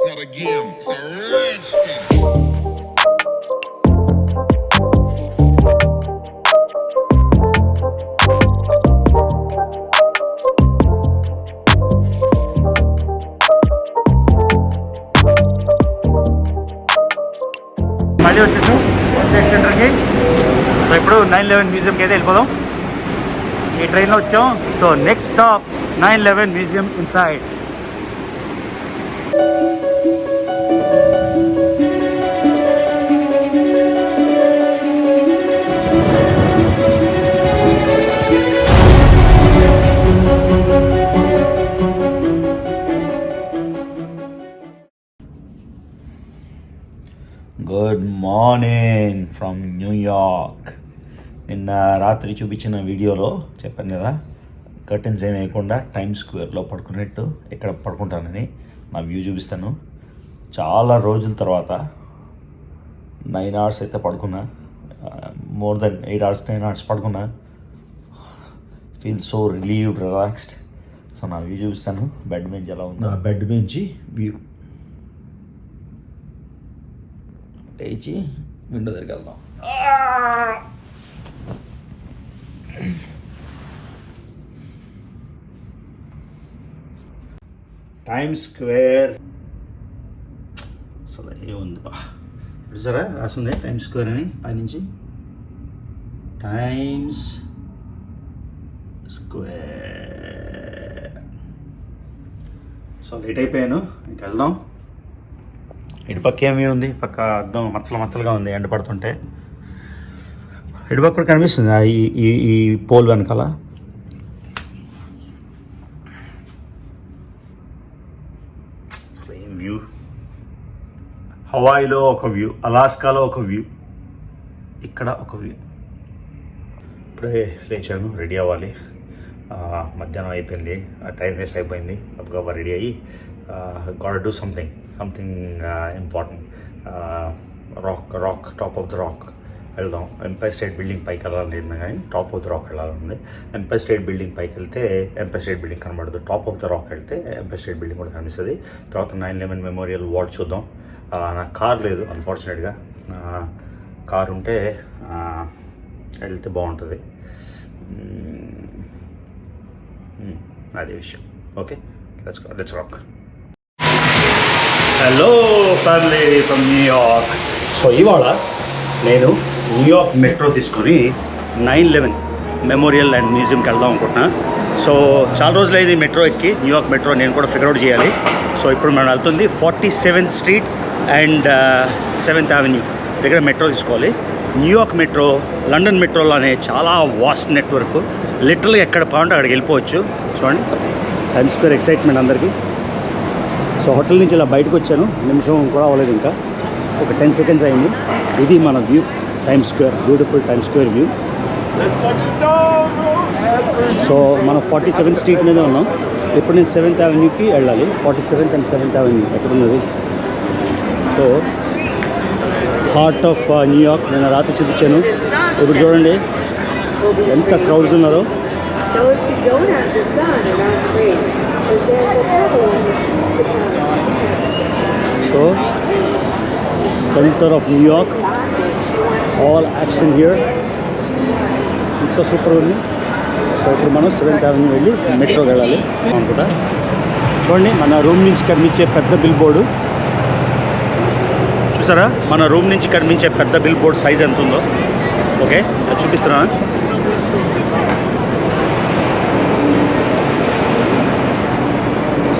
not a game, it's a rich thing. మళ్ళీ వచ్చేసాం state సెంటర్కి. సో ఇప్పుడు 9/11 మ్యూజియంకి అయితే వెళ్ళిపోదాం. ఈ ట్రైన్లో వచ్చాం. So next stop 9/11 museum inside. Good morning from New York. నిన్న రాత్రి చూపించిన వీడియోలో చెప్పాను కదా, కర్టెన్స్ ఏమి వేయకుండా టైమ్స్ స్క్వేర్లో పడుకున్నట్టు ఇక్కడ పడుకుంటానని. నా వ్యూ చూపిస్తాను. చాలా రోజుల తర్వాత 9 hours అయితే పడుకున్నా. మోర్ దెన్ 8 hours 9 hours పడుకున్నా. Feel so relieved, relaxed. So నా వ్యూ చూపిస్తాను. బెడ్ బెంచ్ ఎలా ఉంది, బెడ్ బెంచ్ వ్యూ. లేచి విండో దగ్గరికి వెళ్దాం. టైమ్స్ స్క్వేర్ అసలు ఏముంది బా, చూసారా రాసిందే టైమ్స్ స్క్వేర్ అని పైనుంచి. Times square. సో లేట్ అయిపోయాను, ఇంక వెళ్దాం. ఇటు పక్క ఏమీ ఉంది, పక్క అద్దం మచ్చలుగా ఉంది ఎండ పడుతుంటే. ఇటు పక్క కూడా కనిపిస్తుంది ఈ పోల్ వెనకాల. అసలు ఏం వ్యూ. హవాయిలో ఒక వ్యూ, అలాస్కాలో ఒక వ్యూ, ఇక్కడ ఒక వ్యూ. ఇప్పుడే లేచాను, రెడీ అవ్వాలి. మధ్యాహ్నం అయిపోయింది, టైం వేస్ట్ అయిపోయింది. గబగబా రెడీ అయ్యి got do something important. Rock top of the rock వెళ్దాం. ఎంపైర్ స్టేట్ బిల్డింగ్ పైకి వెళ్ళాలని కానీ టాప్ ఆఫ్ ద రాక్ వెళ్ళాలండి. ఎంపైర్ స్టేట్ బిల్డింగ్ పైకి వెళ్తే ఎంపైర్ స్టేట్ బిల్డింగ్ కనబడదు, టాప్ ఆఫ్ ద రాక్ వెళ్తే ఎంపైర్ స్టేట్ బిల్డింగ్ కూడా కనిపిస్తుంది. తర్వాత 9/11 మెమోరియల్ వాల్ చూద్దాం. నాకు కార్ లేదు అన్ఫార్చునేట్గా. కార్ ఉంటే వెళ్తే బాగుంటుంది. అదే విషయం. Okay, let's rock. Hello family from New York. So ఇవాళ నేను న్యూయార్క్ మెట్రో తీసుకొని 9/11 మెమోరియల్ అండ్ మ్యూజియంకి వెళ్దాం అనుకుంటున్నా. సో చాలా రోజులైంది మెట్రో ఎక్కి, న్యూయార్క్ మెట్రో నేను కూడా ఫిగర్ అవుట్ చేయాలి. సో ఇప్పుడు మనం వెళ్తుంది 47th street and 7th avenue దగ్గర మెట్రో తీసుకోవాలి. న్యూయార్క్ మెట్రో లండన్ మెట్రోలోనే చాలా వాస్ట్ నెట్వర్క్. లిటరల్గా ఎక్కడ కావాలంటే అక్కడికి వెళ్ళిపోవచ్చు. చూడండి టైమ్స్ స్క్వేర్ ఎక్సైట్మెంట్ అందరికీ. సో హోటల్ నుంచి ఇలా బయటకు వచ్చాను, నిమిషం కూడా అవ్వలేదు, ఇంకా ఒక 10 seconds అయింది. ఇది మన view, times square, beautiful times square view. So మనం 47th స్ట్రీట్ మీద ఉన్నాం. ఇప్పుడు నేను 7th అవెన్యూకి వెళ్ళాలి. 47th and 7th అవెన్యూ ఎక్కడున్నది? సో హార్ట్ ఆఫ్ న్యూయార్క్ నేను రాత్రి చూపించాను. ఇప్పుడు చూడండి ఎంత క్రౌడ్స్ ఉన్నారో. So centre of New York, all action here. ఇంత సూపర్ ఉంది. సో ఇప్పుడు మనం 7th అవెన్యూ వెళ్ళి మెట్రోకి వెళ్ళాలి అనుకుంటా. చూడండి మన రూమ్ నుంచి కనిపించే పెద్ద బిల్ బోర్డు చూసారా? మన రూమ్ నుంచి కనిపించే పెద్ద బిల్ బోర్డ్ సైజ్ ఎంత ఉందో. ఓకే, అది చూపిస్తున్నా.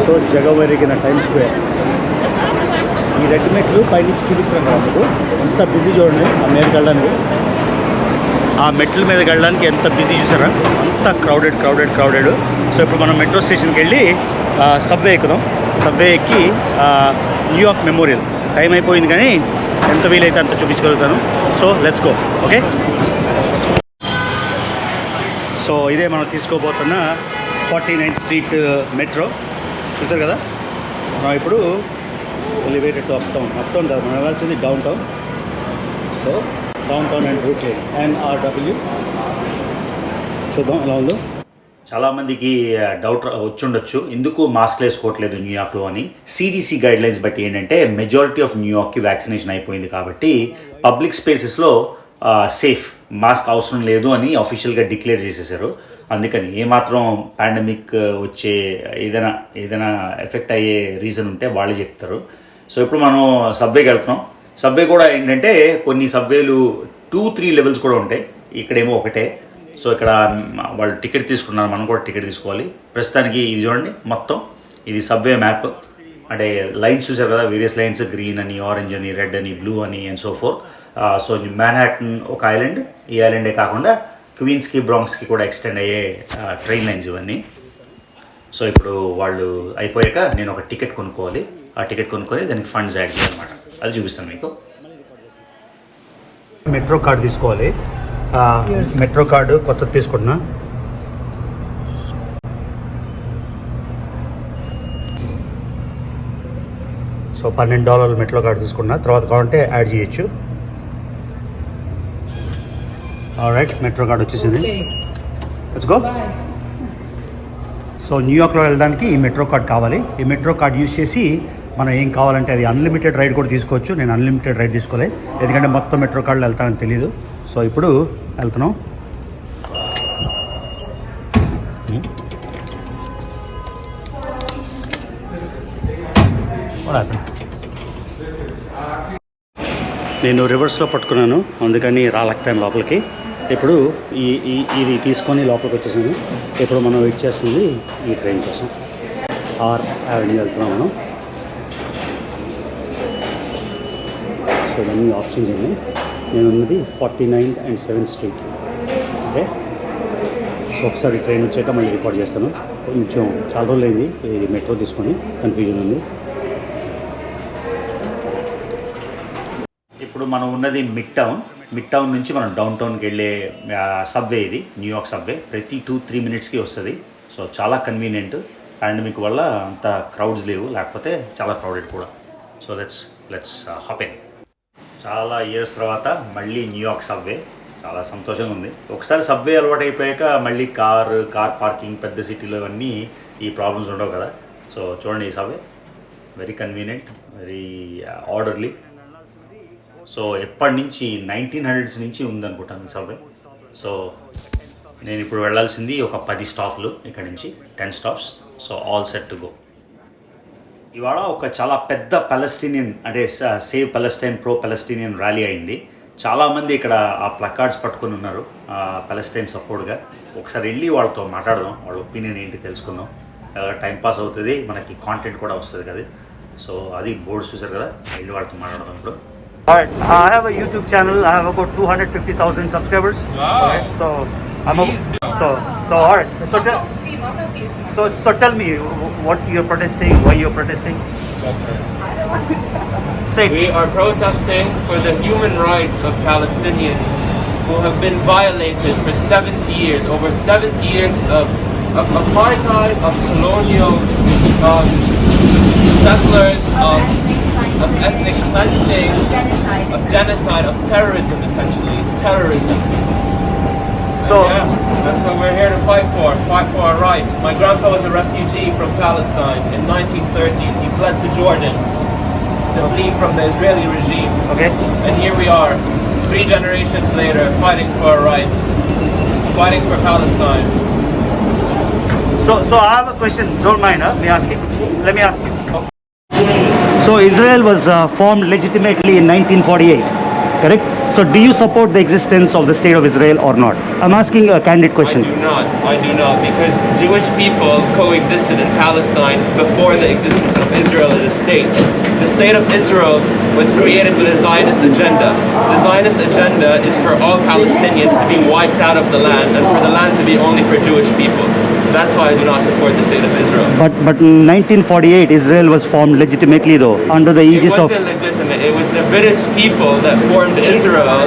సో జగవరిగిన టైమ్స్ స్క్వేర్. ఈ రెడ్ మెట్లు పైనుంచి చూపిస్తున్నాను కదా మీకు. ఎంత బిజీ చూడండి ఆ మీదకి వెళ్ళడానికి. ఆ మెట్ల మీదకి వెళ్ళడానికి ఎంత బిజీ చూసారా? అంత క్రౌడెడ్. సో ఇప్పుడు మనం మెట్రో స్టేషన్కి వెళ్ళి సబ్వే ఎక్కుదాం. సబ్వే ఎక్కి న్యూయార్క్ మెమోరియల్. టైం అయిపోయింది కానీ ఎంత వీలైతే అంత చూపించగలుగుతాను. So let's go. Okay, so ఇదే మనం తీసుకోబోతున్న 49th స్ట్రీట్ మెట్రో. చూసారు కదా, మనం ఇప్పుడు ఎలివేటెడ్ టు అప్ టౌన్ కాదు, మనం వెళ్ళాల్సింది down town. So down town and Brooklyn NRW చూద్దాం ఎలా ఉందో. చాలామందికి డౌట్ వచ్చుండొచ్చు ఎందుకు మాస్క్ వేసుకోవట్లేదు న్యూయార్క్లో అని. సిడిసి గైడ్లైన్స్ బట్టి ఏంటంటే మెజారిటీ ఆఫ్ న్యూయార్క్కి వ్యాక్సినేషన్ అయిపోయింది కాబట్టి పబ్లిక్ స్పేసెస్లో సేఫ్, మాస్క్ అవసరం లేదు అని అఫీషియల్గా డిక్లేర్ చేసేసారు. అందుకని ఏమాత్రం పాండమిక్ వచ్చే ఏదైనా ఎఫెక్ట్ అయ్యే రీజన్ ఉంటే వాళ్ళే చెప్తారు. సో ఇప్పుడు మనం సబ్వేకి వెళ్తున్నాం. సబ్వే కూడా ఏంటంటే కొన్ని సబ్వేలు 2-3 లెవెల్స్ కూడా ఉంటాయి, ఇక్కడేమో ఒకటే. సో ఇక్కడ వాళ్ళు టికెట్ తీసుకున్నారు, మనం కూడా టికెట్ తీసుకోవాలి. ప్రస్తుతానికి ఇది చూడండి, మొత్తం ఇది సబ్వే మ్యాప్. అంటే లైన్స్ చూసారు కదా, వేరియస్ లైన్స్, గ్రీన్ అని, ఆరెంజ్ అని, రెడ్ అని, బ్లూ అని and so four. So Manhattan ఒక ఐలాండ్, ఈ ఐలాండే కాకుండా క్వీన్స్కి, బ్రాంక్స్కి కూడా ఎక్స్టెండ్ అయ్యే ట్రైన్ లైన్స్ ఇవన్నీ. సో ఇప్పుడు వాళ్ళు అయిపోయాక నేను ఒక టికెట్ కొనుక్కోవాలి. ఆ టికెట్ కొనుక్కొని దానికి ఫండ్స్ యాడ్ చేయాలన్నమాట. అది చూపిస్తాను మీకు. మెట్రో కార్డు తీసుకోవాలి. మెట్రో కార్డు కొత్తది తీసుకుంటున్నా. సో $12 మెట్రో కార్డు తీసుకున్నా, తర్వాత కావాలంటే యాడ్ చేయొచ్చు. ఆల్రైట్, మెట్రో కార్డు వచ్చేసింది. Let's go. సో న్యూయార్క్లో వెళ్ళడానికి ఈ మెట్రో కార్డ్ కావాలి. ఈ మెట్రో కార్డ్ యూజ్ చేసి మనం ఏం కావాలంటే అది అన్లిమిటెడ్ రైడ్ కూడా తీసుకోవచ్చు. నేను అన్లిమిటెడ్ రైడ్ తీసుకోలే, ఎందుకంటే మొత్తం మెట్రో కార్డులో వెళ్తానని తెలియదు. సో ఇప్పుడు వెళ్తున్నాం. నేను రివర్స్లో పట్టుకున్నాను, అందుకని రాలేకపోయాను లోపలికి. ఇప్పుడు ఇది తీసుకొని లోపలికి వచ్చేసాను. ఇప్పుడు మనం వెయిట్ చేస్తుంది ఈ ట్రైన్ కోసం. ఆర్ అవెన్యూ వెళ్తున్నాం మనం. సో ఇవన్నీ ఆప్షన్స్ ఉన్నాయి. నేను ఉన్నది 49th and 7th Street. Okay, so ఒకసారి ట్రైన్ వచ్చాక మళ్ళీ రికార్డ్ చేస్తాను. కొంచెం చాలా రోజులు అయింది ఇది మెట్రో తీసుకొని, కన్ఫ్యూజన్ ఉంది. ఇప్పుడు మనం ఉన్నది మిడ్ టౌన్ నుంచి మనం డౌన్ టౌన్కి వెళ్ళే సబ్వే. ఇది న్యూయార్క్ సబ్వే. ప్రతి 2-3 మినిట్స్కి వస్తుంది. సో చాలా కన్వీనియంట్. పాండమిక్ వల్ల అంత క్రౌడ్స్ లేవు, లేకపోతే చాలా క్రౌడెడ్ కూడా. So let's hop in. చాలా ఇయర్స్ తర్వాత మళ్ళీ న్యూయార్క్ సబ్వే. చాలా సంతోషంగా ఉంది. ఒకసారి సబ్వే అలవాటు అయిపోయాక మళ్ళీ కార్ పార్కింగ్ పెద్ద సిటీలో ఇవన్నీ ఈ ప్రాబ్లమ్స్ ఉండవు కదా. సో చూడండి, ఈ subway very convenient, very orderly. So ఎప్పటి నుంచి 1900s నుంచి ఉందనుకుంటాను ఈ సబ్వే. సో నేను ఇప్పుడు వెళ్ళాల్సింది ఒక 10 స్టాప్లు, ఇక్కడ నుంచి 10 stops. So all set to go. ఇవాళ ఒక చాలా పెద్ద పాలస్తీనియన్, అంటే సేవ్ పాలస్తైన్, ప్రో-పాలస్తీనియన్ ర్యాలీ అయింది. చాలామంది ఇక్కడ ఆ ప్లకార్డ్స్ పట్టుకొని ఉన్నారు పాలస్తైన్ సపోర్ట్గా. ఒకసారి వెళ్ళి వాళ్ళతో మాట్లాడదాం, వాళ్ళ ఒపీనియన్ ఏంటి తెలుసుకుందాం. టైంపాస్ అవుతుంది, మనకి కాంటెంట్ కూడా వస్తుంది కదా. సో అది బోర్డ్స్ చూసారు కదా, వెళ్ళి వాళ్ళతో మాట్లాడదాం ఇప్పుడు. Alright, I have a YouTube channel. I have about 250,000 subscribers. Wow. Okay, so I'm alright. So tell me what you're protesting, why you're protesting. Say. We are protesting for the human rights of Palestinians who have been violated for 70 years, over 70 years of apartheid, of colonial settlers, of ethnic cleansing, of genocide, of terrorism. Essentially, it's terrorism. So yeah, that's what we're here to fight for our rights. My grandpa was a refugee from Palestine in 1930s. He fled to Jordan to flee from the Israeli regime. Okay. And here we are, 3 generations later, fighting for our rights, fighting for Palestine. So I have a question. Don't mind, huh? Let me ask you. So Israel was formed legitimately in 1948, correct? So do you support the existence of the state of Israel or not? I'm asking a candid question. I do not, because Jewish people coexisted in Palestine before the existence of Israel as a state. The state of Israel was created with a Zionist agenda. The Zionist agenda is for all Palestinians to be wiped out of the land and for the land to be only for Jewish people. That's why I do not support the state of Israel. But in 1948, Israel was formed legitimately though, under the aegis of... It wasn't legitimate. It was the British people that formed Israel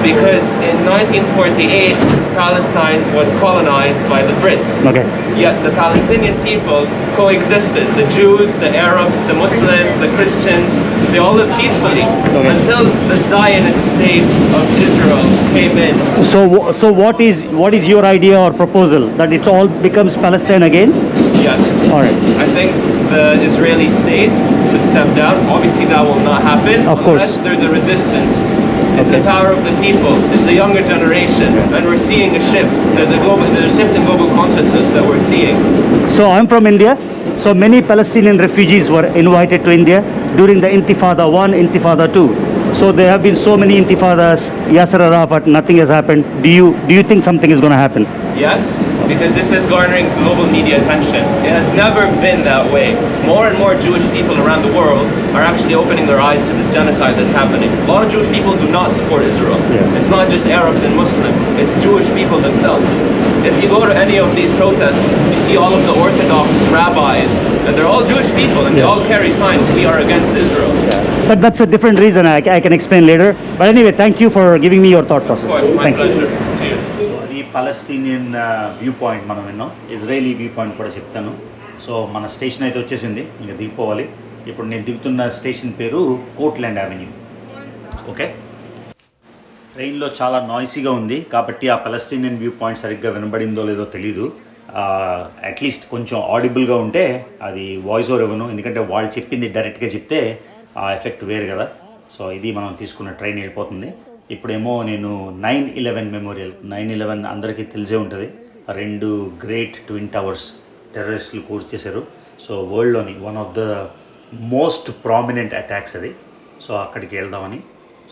Because in 1948, Palestine was colonized by the Brits. Okay. Yet the Palestinian people coexisted. The Jews, the Arabs, the Muslims, the Christians, they all lived peacefully until the Zionist state of Israel came in. So what is your idea or proposal, that it all becomes Palestine again? Yes. All right. I think the Israeli state should step down. Obviously, that will not happen Of course. unless there's a resistance. It's the power of the people. It's the younger generation, and we're seeing a shift. There's a shift in global consciousness that we're seeing. So I'm from India. So many Palestinian refugees were invited to India during the Intifada 1, Intifada 2. So there have been so many Intifadas, Yasser Arafat, nothing has happened. Do you think something is going to happen? Yes, because this is garnering global media attention. It has never been that way. More and more Jewish people around the world are actually opening their eyes to this genocide that's happening. A lot of Jewish people do not support Israel. Yeah. It's not just Arabs and Muslims, it's Jewish people themselves. If you go to any of these protests, you see all of the Orthodox rabbis, and they're all Jewish people, and they all carry signs, "We are against Israel." But that's a different reason. I can explain later. But anyway, thank you for giving me your thought process. Of course, my Thanks. pleasure. Cheers. So అది Palestinian view point మనం విన్నాం. Israeli view point కూడా చెప్తాను. So మన station అయితే వచ్చేసింది, ఇంకా దిగిపోవాలి. ఇప్పుడు నేను దిగుతున్న స్టేషన్ పేరు కోర్ట్లాండ్ అవెన్యూ. ఓకే, ట్రైన్లో చాలా నాయిసీగా ఉంది కాబట్టి ఆ పాలస్తీనియన్ వ్యూ పాయింట్ సరిగ్గా వినబడిందో లేదో తెలీదు. అట్లీస్ట్ కొంచెం ఆడిబుల్గా ఉంటే అది వాయిస్ ఓవర్ ఇవ్వను, ఎందుకంటే వాళ్ళు చెప్పింది డైరెక్ట్గా చెప్తే ఆ ఎఫెక్ట్ వేరు కదా. సో ఇది మనం తీసుకున్న ట్రైన్ వెళ్ళిపోతుంది. ఇప్పుడేమో నేను 9/11 మెమోరియల్, 9/11 అందరికీ తెలిసే ఉంటుంది. 2 గ్రేట్ ట్విన్ టవర్స్ టెర్రరిస్టులు కోర్స్ చేశారు. సో వరల్డ్లోని one of the most prominent attacks అది. సో అక్కడికి వెళ్దామని.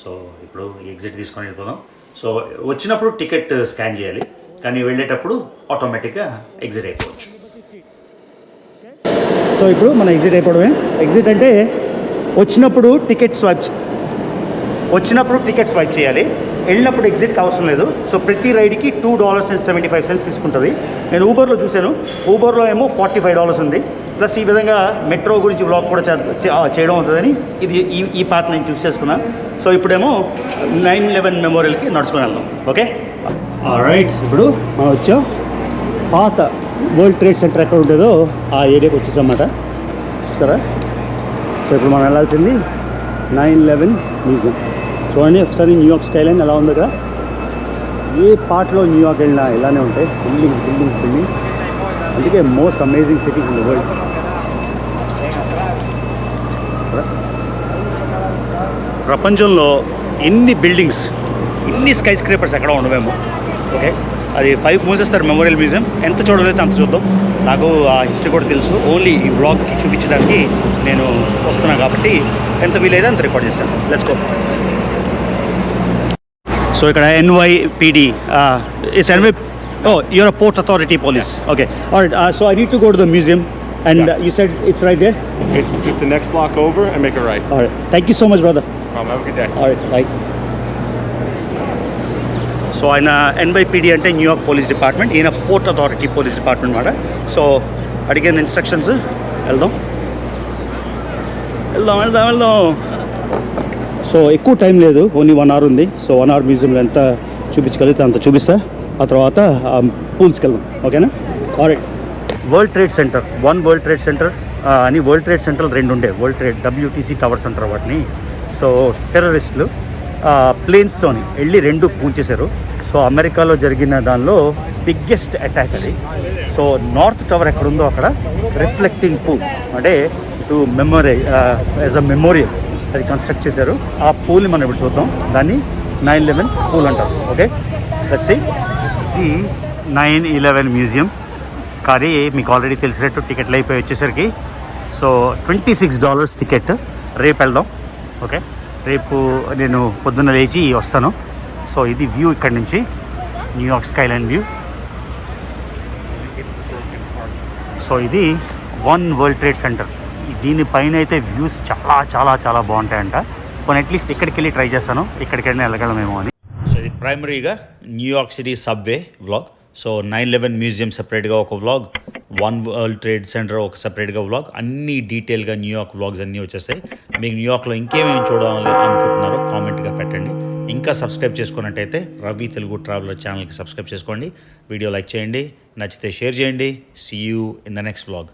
సో ఇప్పుడు ఎగ్జిట్ తీసుకొని వెళ్ళిపోదాం. సో వచ్చినప్పుడు టికెట్ స్కాన్ చేయాలి, కానీ వెళ్ళేటప్పుడు ఆటోమేటిక్గా ఎగ్జిట్ అయిపోవచ్చు. సో ఇప్పుడు మనం ఎగ్జిట్ అయిపోవడమే. ఎగ్జిట్ అంటే వచ్చినప్పుడు టికెట్ స్వైప్ చేయాలి, వెళ్ళినప్పుడు ఎగ్జిట్కి అవసరం లేదు. సో ప్రతి రైడ్కి $2.75 తీసుకుంటుంది. నేను ఊబర్లో చూశాను, ఊబర్లో ఏమో $45 ఉంది. ప్లస్ ఈ విధంగా మెట్రో గురించి వ్లాగ్ కూడా చేయడం అవుతుందని ఈ పార్ట్ నేను చూస్ చేసుకున్నాను. సో ఇప్పుడేమో 9/11 మెమోరియల్కి నడుచుకొని వెళ్దాం. Okay, right. ఇప్పుడు మనం వచ్చాం పాత వరల్డ్ ట్రేడ్ సెంటర్ ఎక్కడ ఉంటుందో ఆ ఏరియాకి వచ్చేసామన్నమాట. సరే, సో ఇప్పుడు మనం వెళ్ళాల్సింది 9/11 మ్యూజియం. చూడండి ఒకసారి న్యూయార్క్ స్కైలైన్ ఎలా ఉంది. ఇక్కడ ఏ పార్ట్లో న్యూయార్క్ వెళ్ళినా ఇలానే ఉంటాయి, బిల్డింగ్స్. అందుకే most amazing city in the world. ప్రపంచంలో ఎన్ని బిల్డింగ్స్, ఇన్ని స్కై స్క్రేపర్స్ ఎక్కడ ఉండవేమో. ఓకే, అది 5 మూసేస్తారు మెమోరియల్ మ్యూజియం. ఎంత చూడలేదు అంత చూద్దాం. నాకు ఆ హిస్టరీ కూడా తెలుసు, ఓన్లీ ఈ వ్లాగ్కి చూపించడానికి నేను వస్తున్నాను కాబట్టి ఎంత వీలైతే అంత రికార్డ్ చేస్తాను. Let's go. సో ఇక్కడ NYPD it's NY. Oh, you're a Port Authority police. Yeah. Okay. All right. So I need to go to the museum, and you said it's right there. It's just the next block over and make a right. All right. Thank you so much, brother. Have a good day. All right. Bye. So ఆయన NYPD అంటే New York police department, ఈయన port authority police department మాట. So అడిగిన instructions వెళ్దాం. So ఎక్కువ time లేదు, only 1 hour ఉంది. So 1 hour మ్యూజియంలో ఎంత చూపించగలిగితే అంత చూపిస్తా. ఆ తర్వాత పూల్స్కి వెళ్దాం. ఓకేనా? Alright. World trade centre, world trade centre అని వరల్డ్ ట్రేడ్ సెంటర్ 2 ఉండే. వరల్డ్ ట్రేడ్ WTC టవర్స్ అంటారు వాటిని. సో టెర్రరిస్టులు ప్లేన్స్తోని వెళ్ళి 2 కూల్చేశారు. సో అమెరికాలో జరిగిన దానిలో బిగ్గెస్ట్ అటాక్ అది. సో నార్త్ టవర్ ఎక్కడుందో అక్కడ రిఫ్లెక్టింగ్ పూల్ అంటే టు యాజ్ అ మెమోరియల్ అది కన్స్ట్రక్ట్ చేశారు. ఆ పూల్ని మనం ఇప్పుడు చూద్దాం. దాన్ని 9/11 పూల్ అంటారు. Okay, let's see. ఈ 9/11 మ్యూజియం కానీ మీకు ఆల్రెడీ తెలిసినట్టు టికెట్లు అయిపోయి వచ్చేసరికి. So $26 ticket. రేపు వెళ్దాం. ఓకే, రేపు నేను పొద్దున్న లేచి వస్తాను. సో ఇది వ్యూ ఇక్కడ నుంచి, న్యూయార్క్ స్కైలైన్ వ్యూ. సో ఇది వరల్డ్ ట్రేడ్ సెంటర్. దీనిపైన అయితే వ్యూస్ చాలా చాలా చాలా బాగుంటాయంట. కొన్ని అట్లీస్ట్ ఇక్కడికి వెళ్ళి ట్రై చేస్తాను, ఇక్కడికి వెళ్ళి వెళ్ళగలమేమో అని. సో ఇది ప్రైమరీగా New York city subway vlog. So 9/11 museum సపరేట్గా ఒక వ్లాగ్, వరల్డ్ ట్రేడ్ సెంటర్ ఒక సపరేట్గా వ్లాగ్, అన్ని డీటెయిల్గా న్యూయార్క్ వ్లాగ్స్ అన్నీ వచ్చేస్తాయి. మీకు న్యూయార్క్లో ఇంకేమేమి చూడాలి అనుకుంటున్నారో కామెంట్గా పెట్టండి. ఇంకా సబ్స్క్రైబ్ చేసుకున్నట్టయితే రవి తెలుగు ట్రావెలర్ ఛానల్కి సబ్స్క్రైబ్ చేసుకోండి. వీడియో లైక్ చేయండి, నచ్చితే షేర్ చేయండి. See you in the next vlog.